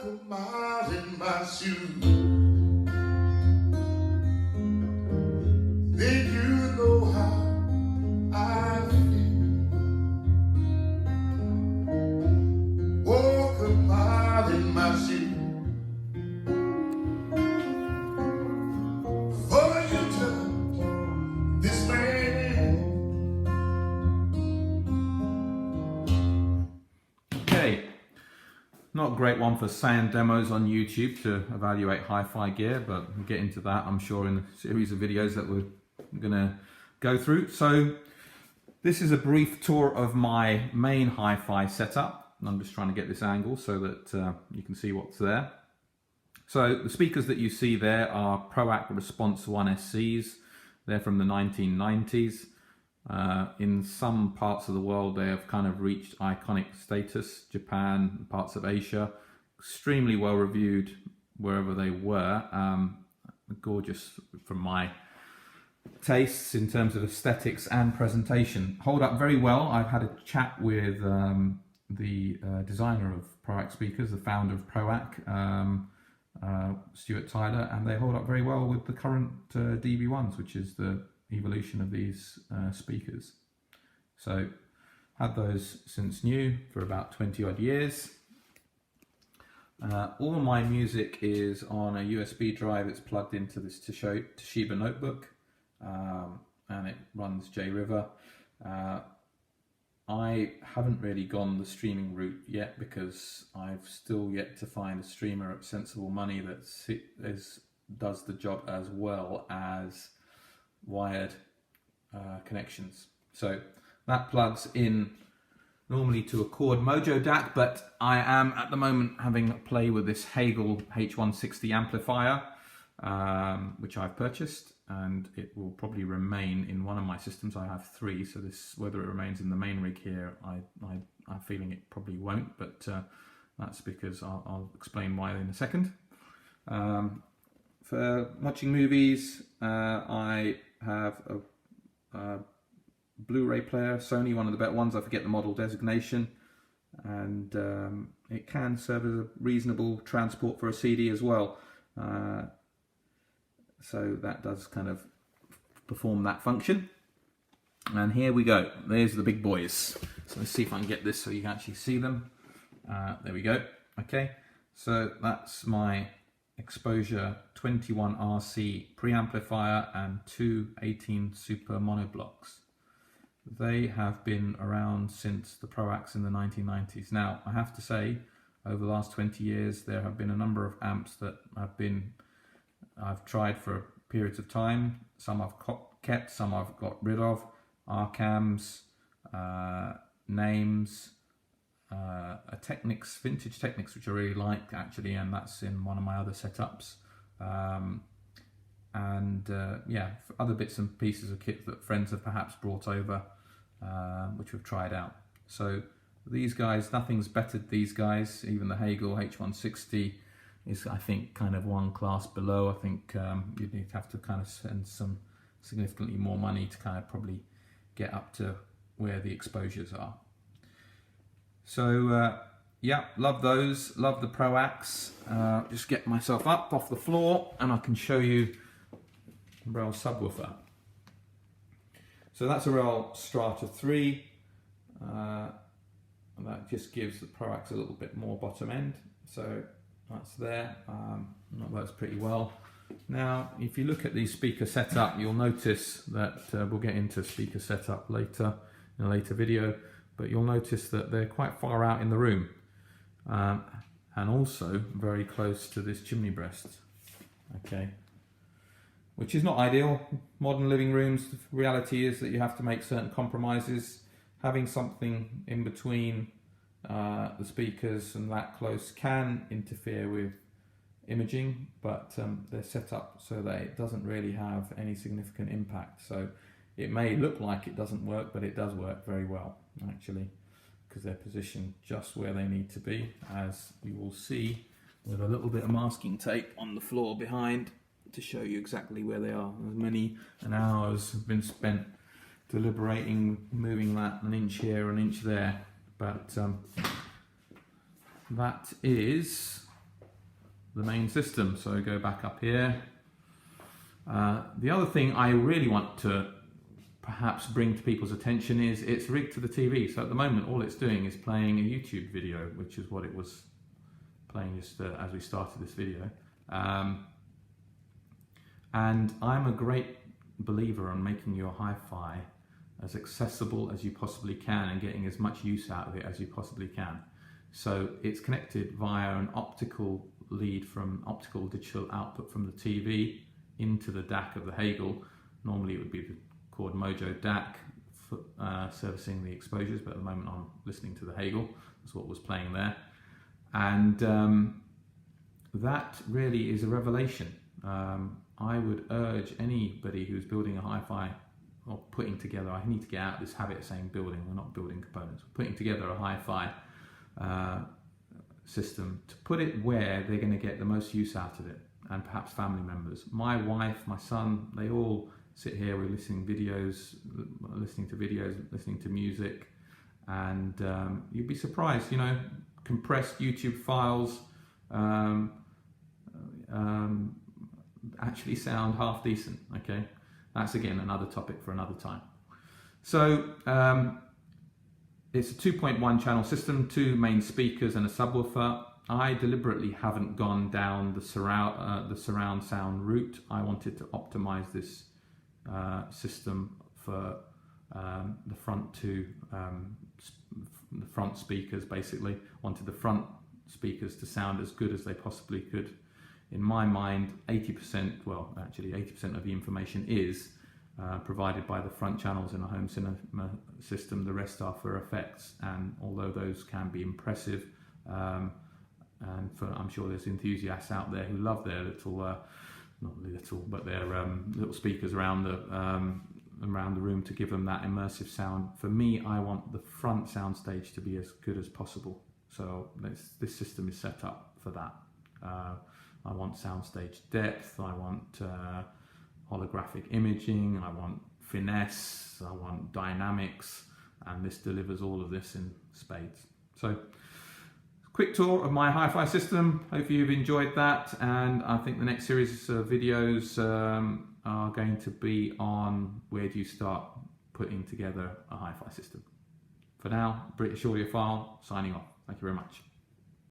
a mile in my shoes, then you know how I feel. Walk a mile in my shoes before you touch this man. Okay, not a great one for sound demos on YouTube to evaluate hi-fi gear, but we'll get into that, I'm sure, in a series of videos that we're going to go through. So this is a brief tour of my main hi-fi setup. I'm just trying to get this angle so that you can see what's there. So the speakers that you see there are ProAct Response 1 SCs. They're from the 1990s. In some parts of the world they have kind of reached iconic status. Japan, parts of Asia, extremely well reviewed wherever they were. Gorgeous from my tastes in terms of aesthetics and presentation. Hold up very well. I've had a chat with the designer of ProAct speakers, the founder of ProAct, Stuart Tyler, and they hold up very well with the current DB1s, which is the evolution of these speakers. So had those since new for about 20 odd years. All my music is on a USB drive. It's plugged into this Toshiba notebook, and it runs JRiver. I haven't really gone the streaming route yet because I've still yet to find a streamer at sensible money that does the job as well as wired connections. So that plugs in normally to a Chord Mojo DAC, but I am at the moment having a play with this Hagel H160 amplifier, which I've purchased, and it will probably remain in one of my systems. I have three, so this, whether it remains in the main rig here, I'm feeling it probably won't, but that's because I'll explain why in a second. For watching movies, I have a Blu-ray player, Sony, one of the better ones. I forget the model designation, and it can serve as a reasonable transport for a CD as well. So that does kind of perform that function. And here we go. There's the big boys. So let's see if I can get this so you can actually see them. There we go. Okay, so that's my Exposure 21RC preamplifier and two 18 Super monoblocks. They have been around since the ProActs in the 1990s. Now, I have to say, over the last 20 years, there have been a number of amps that I've tried for periods of time. Some I've kept, some I've got rid of. Arcams, names, a Technics, vintage Technics, which I really like actually, and that's in one of my other setups. Yeah, other bits and pieces of kit that friends have perhaps brought over, which we've tried out. So these guys, nothing's bettered these guys. Even the Hagel H160 is, I think, kind of one class below. I think you'd have to kind of spend some significantly more money to kind of probably get up to where the exposures are. So yeah, love those, love the ProActs. Just get myself up off the floor and I can show you the Rel subwoofer. So that's a Rel Strata 3. And that just gives the ProActs a little bit more bottom end. So that's there. That works pretty well. Now, if you look at the speaker setup, you'll notice that we'll get into speaker setup later in a later video, but you'll notice that they're quite far out in the room, and also very close to this chimney breast. Okay, which is not ideal. Modern living rooms, the reality is that you have to make certain compromises. Having something in between the speakers and that close can interfere with imaging, but they're set up so that it doesn't really have any significant impact. So it may look like it doesn't work, but it does work very well actually, because they're positioned just where they need to be, as you will see with a little bit of masking tape on the floor behind to show you exactly where they are. Many hours have been spent deliberating, moving that an inch here, an inch there, but that is the main system. So go back up here. The other thing I really want to perhaps bring to people's attention is it's rigged to the TV. So at the moment all it's doing is playing a YouTube video, which is what it was playing just as we started this video. And I'm a great believer on making your hi-fi as accessible as you possibly can and getting as much use out of it as you possibly can. So it's connected via an optical lead from optical digital output from the TV into the DAC of the Hagel. Normally it would be the Chord Mojo DAC servicing the exposures, but at the moment I'm listening to the Hagel. That's what was playing there. And that really is a revelation. I would urge anybody who's building a hi-fi or putting together, I need to get out of this habit of saying building, we're not building components, we're putting together a hi-fi system to put it where they're going to get the most use out of it, and perhaps family members. My wife, my son, they all sit here, we're listening to videos, listening to music, and you'd be surprised, you know, compressed YouTube files actually sound half decent. Okay, that's again another topic for another time. So it's a 2.1 channel system, 2 main speakers and a subwoofer. I deliberately haven't gone down the surround sound route. I wanted to optimize this system for the front the front speakers. Basically wanted the front speakers to sound as good as they possibly could. In my mind, 80%, well actually 80% of the information is provided by the front channels in a home cinema system. The rest are for effects, and although those can be impressive, and I'm sure there's enthusiasts out there who love their little, not little, but their little speakers around the room to give them that immersive sound. For me, I want the front soundstage to be as good as possible. So this system is set up for that. I want soundstage depth, I want holographic imaging, I want finesse, I want dynamics, and this delivers all of this in spades. So, quick tour of my hi-fi system. Hope you've enjoyed that, and I think the next series of videos are going to be on where do you start putting together a hi-fi system. For now, British Audiophile signing off. Thank you very much.